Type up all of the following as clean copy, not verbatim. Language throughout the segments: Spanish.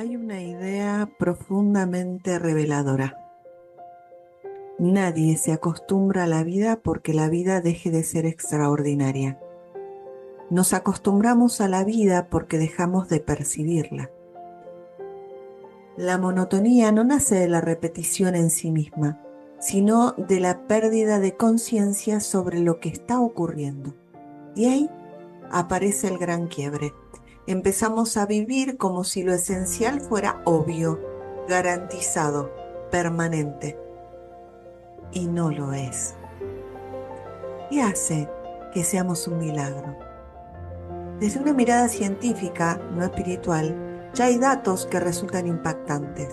Hay una idea profundamente reveladora. Nadie se acostumbra a la vida porque la vida deje de ser extraordinaria. Nos acostumbramos a la vida porque dejamos de percibirla. La monotonía no nace de la repetición en sí misma, sino de la pérdida de conciencia sobre lo que está ocurriendo. Y ahí aparece el gran quiebre. Empezamos a vivir como si lo esencial fuera obvio, garantizado, permanente. Y no lo es. ¿Qué hace que seamos un milagro? Desde una mirada científica, no espiritual, ya hay datos que resultan impactantes.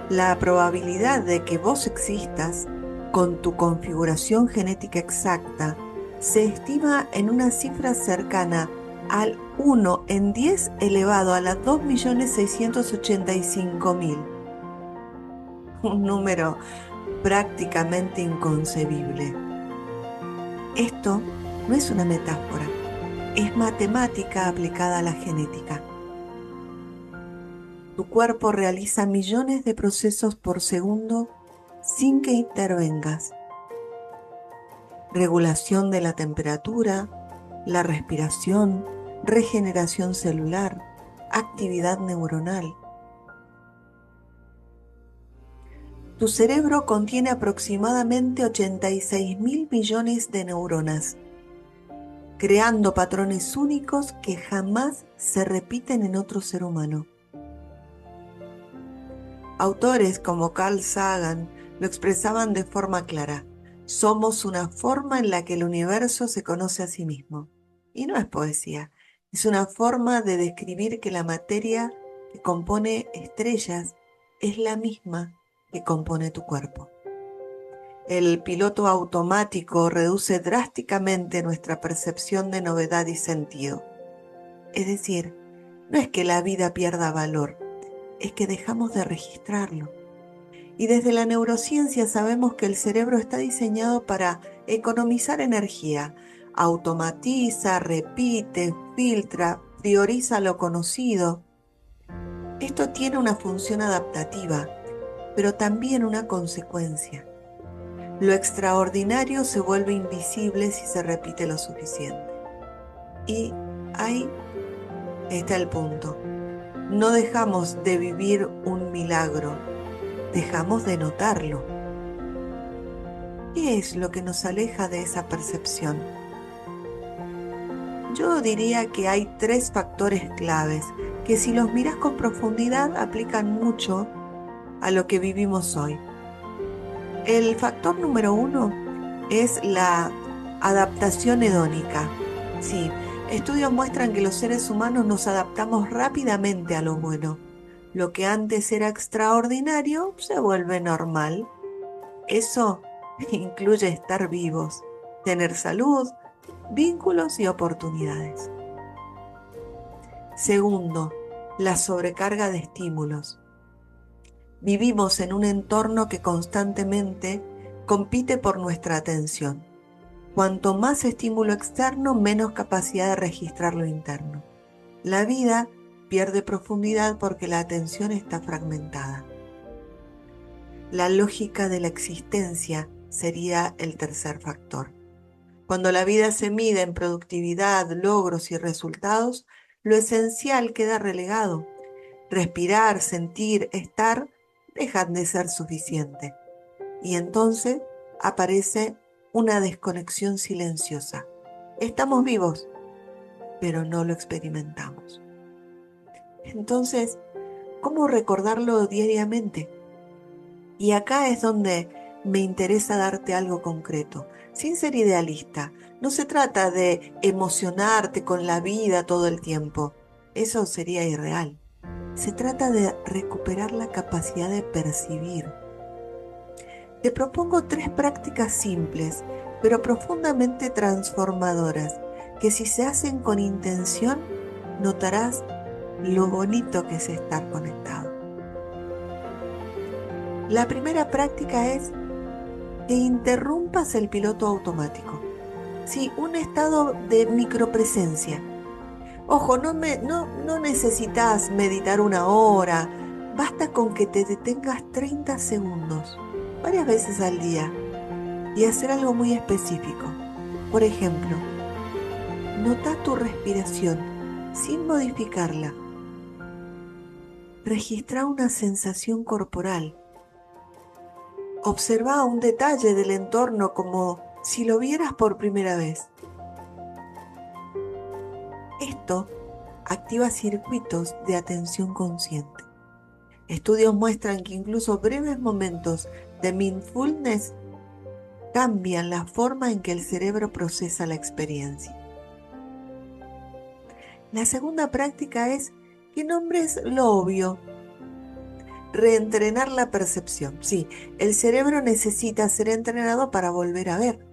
La probabilidad de que vos existas con tu configuración genética exacta se estima en una cifra cercana al 1 en 10 elevado a las 2.685.000. Un número prácticamente inconcebible. Esto no es una metáfora, es matemática aplicada a la genética. Tu cuerpo realiza millones de procesos por segundo sin que intervengas. Regulación de la temperatura, la respiración, regeneración celular, actividad neuronal. Tu cerebro contiene aproximadamente 86.000 millones de neuronas, creando patrones únicos que jamás se repiten en otro ser humano. Autores como Carl Sagan lo expresaban de forma clara. Somos una forma en la que el universo se conoce a sí mismo. Y no es poesía, es una forma de describir que la materia que compone estrellas es la misma que compone tu cuerpo. El piloto automático reduce drásticamente nuestra percepción de novedad y sentido. Es decir, no es que la vida pierda valor, es que dejamos de registrarlo. Y desde la neurociencia sabemos que el cerebro está diseñado para economizar energía. Automatiza, repite, filtra, prioriza lo conocido. Esto tiene una función adaptativa, pero también una consecuencia. Lo extraordinario se vuelve invisible si se repite lo suficiente. Y ahí está el punto. No dejamos de vivir un milagro, dejamos de notarlo. ¿Qué es lo que nos aleja de esa percepción? Yo diría que hay 3 factores claves que si los miras con profundidad aplican mucho a lo que vivimos hoy. El factor número 1 es la adaptación hedónica. Sí, estudios muestran que los seres humanos nos adaptamos rápidamente a lo bueno. Lo que antes era extraordinario se vuelve normal. Eso incluye estar vivos, tener salud, vínculos y oportunidades. Segundo, la sobrecarga de estímulos. Vivimos en un entorno que constantemente compite por nuestra atención. Cuanto más estímulo externo, menos capacidad de registrar lo interno. La vida pierde profundidad porque la atención está fragmentada. La lógica de la existencia sería el tercer factor. Cuando la vida se mide en productividad, logros y resultados, lo esencial queda relegado. Respirar, sentir, estar dejan de ser suficiente. Y entonces aparece una desconexión silenciosa. Estamos vivos, pero no lo experimentamos. Entonces, ¿cómo recordarlo diariamente? Y acá es donde me interesa darte algo concreto, sin ser idealista. No se trata de emocionarte con la vida todo el tiempo. Eso sería irreal. Se trata de recuperar la capacidad de percibir. Te propongo 3 prácticas simples, pero profundamente transformadoras, que si se hacen con intención, notarás lo bonito que es estar conectado. La primera práctica es que interrumpas el piloto automático. Sí, un estado de micropresencia. Ojo, no necesitas meditar 1 hora, Basta con que te detengas 30 segundos, varias veces al día, y hacer algo muy específico. Por ejemplo, nota tu respiración sin modificarla. Registra una sensación corporal. Observa un detalle del entorno como si lo vieras por primera vez. Esto activa circuitos de atención consciente. Estudios muestran que incluso breves momentos de mindfulness cambian la forma en que el cerebro procesa la experiencia. La segunda práctica es que nombres lo obvio. Reentrenar la percepción. Sí, el cerebro necesita ser entrenado para volver a ver.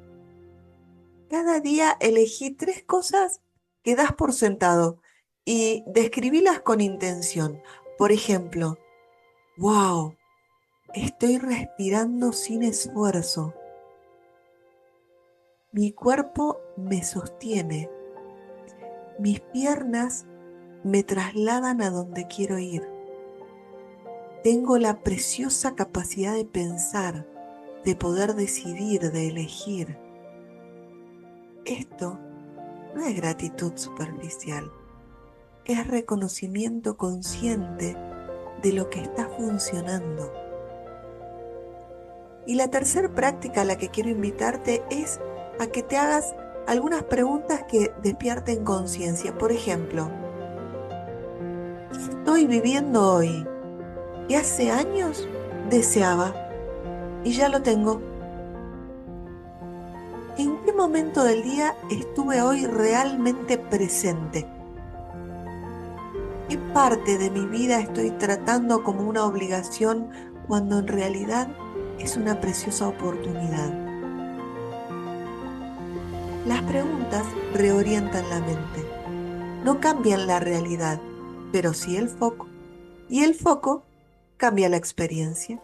Cada día elegí 3 cosas que das por sentado y describílas con intención. Por ejemplo, wow, estoy respirando sin esfuerzo. Mi cuerpo me sostiene. Mis piernas me trasladan a donde quiero ir. Tengo la preciosa capacidad de pensar, de poder decidir, de elegir. Esto no es gratitud superficial, es reconocimiento consciente de lo que está funcionando. Y la tercera práctica a la que quiero invitarte es a que te hagas algunas preguntas que despierten conciencia. Por ejemplo, ¿qué estoy viviendo hoy? Que hace años deseaba y ya lo tengo. ¿En qué momento del día estuve hoy realmente presente? ¿Qué parte de mi vida estoy tratando como una obligación cuando en realidad es una preciosa oportunidad? Las preguntas reorientan la mente. No cambian la realidad, pero sí el foco. Y el foco cambia la experiencia.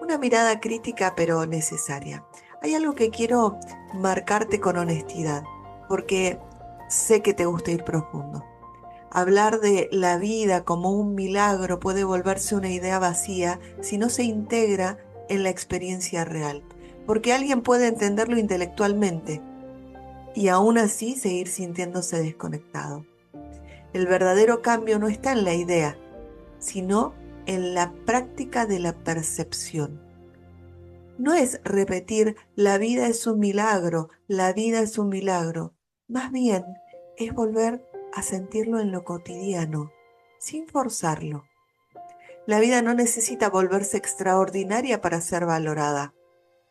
Una mirada crítica pero necesaria. Hay algo que quiero marcarte con honestidad, porque sé que te gusta ir profundo. Hablar de la vida como un milagro puede volverse una idea vacía si no se integra en la experiencia real, porque alguien puede entenderlo intelectualmente y aún así seguir sintiéndose desconectado. El verdadero cambio no está en la idea, sino en la práctica de la percepción. No es repetir la vida es un milagro, la vida es un milagro. Más bien es volver a sentirlo en lo cotidiano, sin forzarlo. La vida no necesita volverse extraordinaria para ser valorada.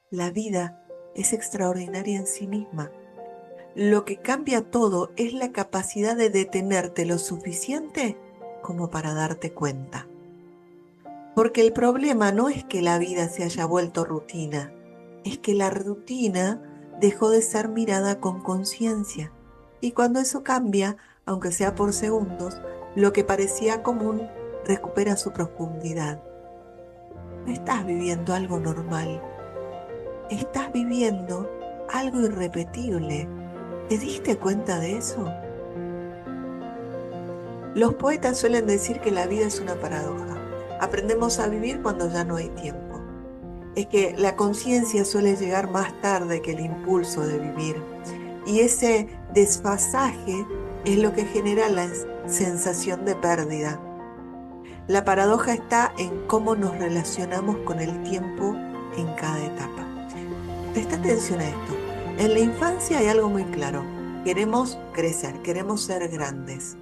La vida es extraordinaria en sí misma. Lo que cambia todo es la capacidad de detenerte lo suficiente como para darte cuenta. Porque el problema no es que la vida se haya vuelto rutina, es que la rutina dejó de ser mirada con conciencia. Y cuando eso cambia, aunque sea por segundos, lo que parecía común recupera su profundidad. No estás viviendo algo normal, estás viviendo algo irrepetible. ¿Te diste cuenta de eso? Los poetas suelen decir que la vida es una paradoja. Aprendemos a vivir cuando ya no hay tiempo. Es que la conciencia suele llegar más tarde que el impulso de vivir. Y ese desfasaje es lo que genera la sensación de pérdida. La paradoja está en cómo nos relacionamos con el tiempo en cada etapa. Presta atención a esto. En la infancia hay algo muy claro. Queremos crecer, queremos ser grandes.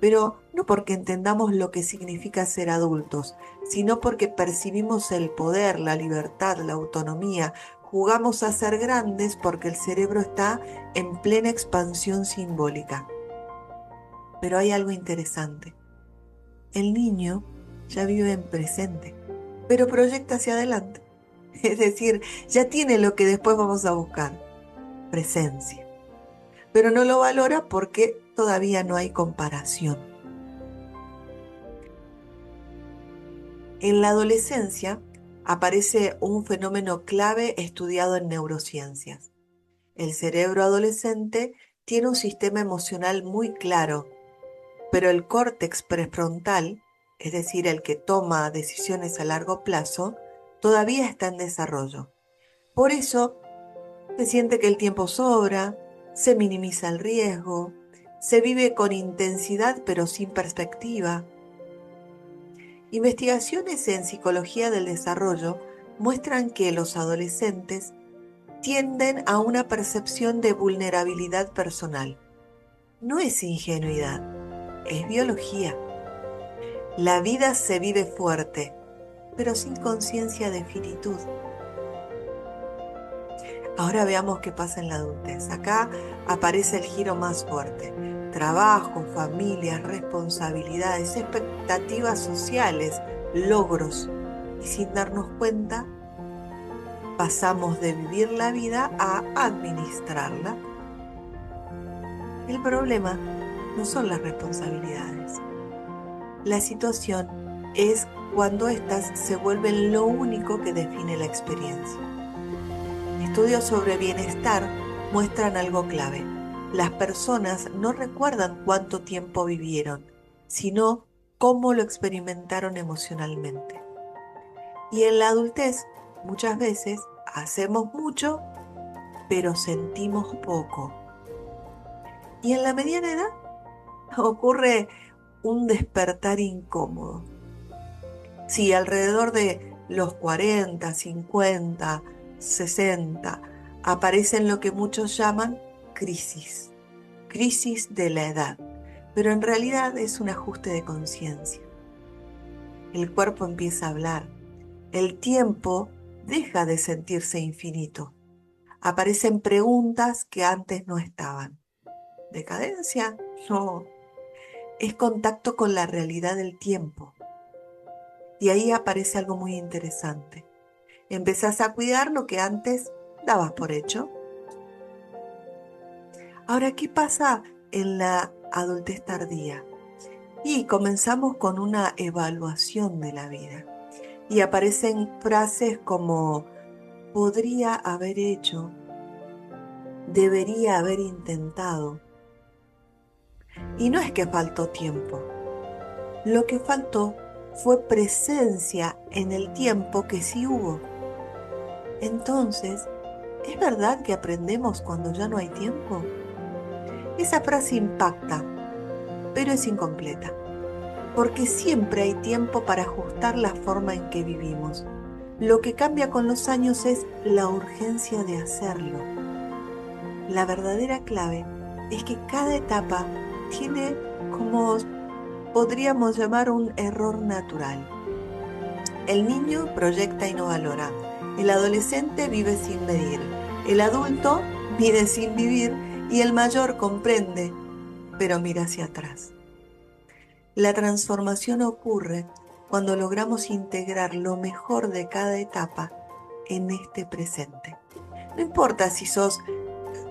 Pero no porque entendamos lo que significa ser adultos, sino porque percibimos el poder, la libertad, la autonomía. Jugamos a ser grandes porque el cerebro está en plena expansión simbólica. Pero hay algo interesante. El niño ya vive en presente, pero proyecta hacia adelante. Es decir, ya tiene lo que después vamos a buscar, presencia. Pero no lo valora porque todavía no hay comparación. En la adolescencia aparece un fenómeno clave estudiado en neurociencias. El cerebro adolescente tiene un sistema emocional muy claro. pero el córtex prefrontal, es decir, el que toma decisiones a largo plazo, todavía está en desarrollo. Por eso se siente que el tiempo sobra, se minimiza el riesgo, se vive con intensidad pero sin perspectiva. Investigaciones en psicología del desarrollo muestran que los adolescentes tienden a una percepción de vulnerabilidad personal. No es ingenuidad, es biología. La vida se vive fuerte, pero sin conciencia de finitud. Ahora veamos qué pasa en la adultez. Acá aparece el giro más fuerte. Trabajo, familias, responsabilidades, expectativas sociales, logros. Y sin darnos cuenta, pasamos de vivir la vida a administrarla. El problema no son las responsabilidades. La situación es cuando éstas se vuelven lo único que define la experiencia. Estudios sobre bienestar muestran algo clave. Las personas no recuerdan cuánto tiempo vivieron, sino cómo lo experimentaron emocionalmente. Y en la adultez, muchas veces hacemos mucho, pero sentimos poco. Y en la mediana edad ocurre un despertar incómodo. Sí, alrededor de los 40, 50, 60, aparecen lo que muchos llaman crisis de la edad, pero en realidad es un ajuste de conciencia. El cuerpo empieza a hablar, el tiempo deja de sentirse infinito, aparecen preguntas que antes no estaban. ¿Decadencia? No, es contacto con la realidad del tiempo. Y ahí aparece algo muy interesante. Empezás a cuidar lo que antes dabas por hecho. Ahora, ¿qué pasa en la adultez tardía? Y comenzamos con una evaluación de la vida. Y aparecen frases como podría haber hecho, debería haber intentado. Y no es que faltó tiempo. Lo que faltó fue presencia en el tiempo que sí hubo. Entonces, ¿es verdad que aprendemos cuando ya no hay tiempo? Esa frase impacta, pero es incompleta, porque siempre hay tiempo para ajustar la forma en que vivimos. Lo que cambia con los años es la urgencia de hacerlo. La verdadera clave es que cada etapa tiene, como podríamos llamar, un error natural. El niño proyecta y no valora. El adolescente vive sin medir. El adulto vive sin vivir y el mayor comprende, pero mira hacia atrás. La transformación ocurre cuando logramos integrar lo mejor de cada etapa en este presente. No importa si sos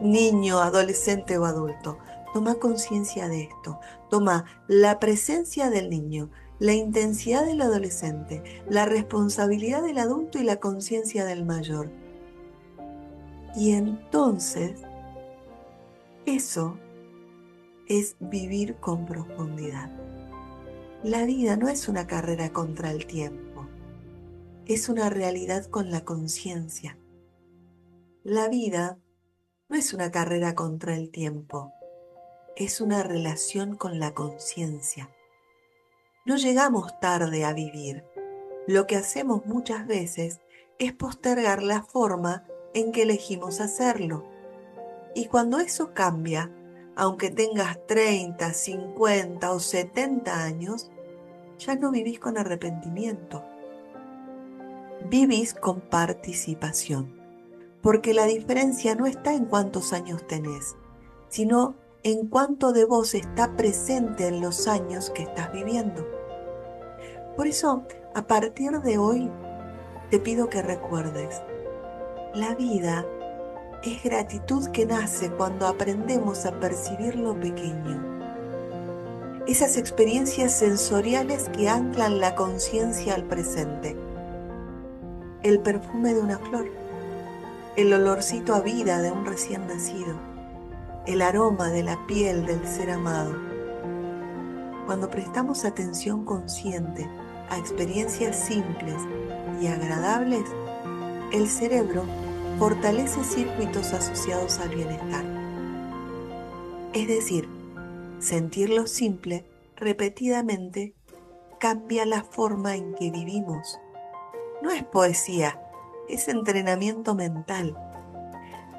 niño, adolescente o adulto, toma conciencia de esto. Toma la presencia del niño, la intensidad del adolescente, la responsabilidad del adulto y la conciencia del mayor. Y entonces, eso es vivir con profundidad. La vida no es una carrera contra el tiempo, es una realidad con la conciencia. La vida no es una carrera contra el tiempo, es una relación con la conciencia. No llegamos tarde a vivir. Lo que hacemos muchas veces es postergar la forma en que elegimos hacerlo. Y cuando eso cambia, aunque tengas 30, 50 o 70 años, ya no vivís con arrepentimiento. Vivís con participación, porque la diferencia no está en cuántos años tenés, sino en cuánto de vos está presente en los años que estás viviendo. Por eso, a partir de hoy, te pido que recuerdes, la vida es gratitud que nace cuando aprendemos a percibir lo pequeño. Esas experiencias sensoriales que anclan la conciencia al presente. El perfume de una flor, el olorcito a vida de un recién nacido, el aroma de la piel del ser amado. Cuando prestamos atención consciente a experiencias simples y agradables, el cerebro fortalece circuitos asociados al bienestar. Es decir, sentir lo simple repetidamente cambia la forma en que vivimos. No es poesía, es entrenamiento mental.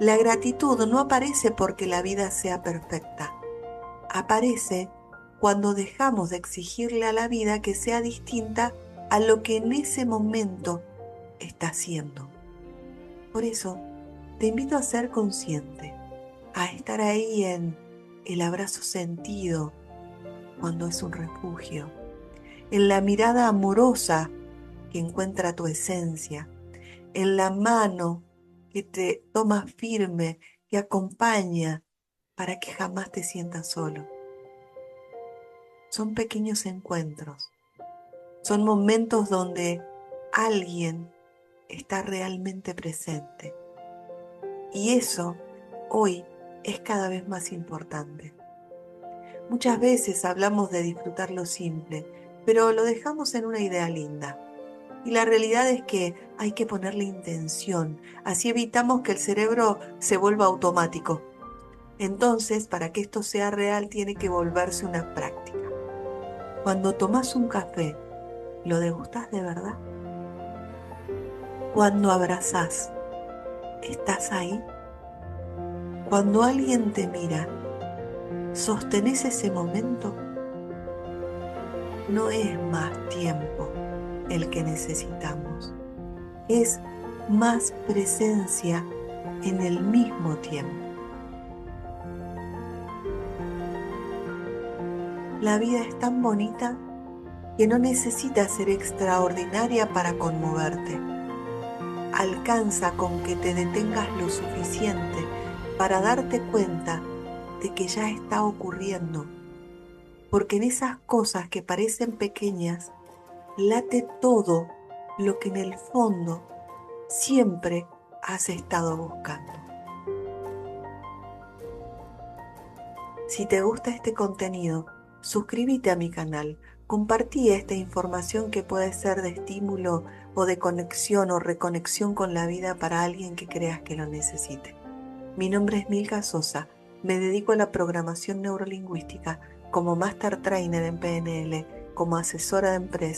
La gratitud no aparece porque la vida sea perfecta. Aparece cuando dejamos de exigirle a la vida que sea distinta a lo que en ese momento está haciendo. Por eso, te invito a ser consciente, a estar ahí en el abrazo sentido cuando es un refugio, en la mirada amorosa que encuentra tu esencia, en la mano que te toma firme, que acompaña para que jamás te sientas solo. Son pequeños encuentros, son momentos donde alguien está realmente presente. Y eso hoy es cada vez más importante. Muchas veces hablamos de disfrutar lo simple, pero lo dejamos en una idea linda. Y la realidad es que hay que ponerle intención, así evitamos que el cerebro se vuelva automático. Entonces, para que esto sea real, tiene que volverse una práctica. Cuando tomas un café, ¿lo degustás de verdad? Cuando abrazás, ¿estás ahí? Cuando alguien te mira, ¿sostenés ese momento? No es más tiempo el que necesitamos, es más presencia en el mismo tiempo. La vida es tan bonita que no necesita ser extraordinaria para conmoverte. Alcanza con que te detengas lo suficiente para darte cuenta de que ya está ocurriendo, porque en esas cosas que parecen pequeñas late todo lo que en el fondo siempre has estado buscando. Si te gusta este contenido, suscríbete a mi canal, compartí esta información que puede ser de estímulo o de conexión o reconexión con la vida para alguien que creas que lo necesite. Mi nombre es Milka Sosa, me dedico a la programación neurolingüística como Master Trainer en PNL, como asesora de empresas.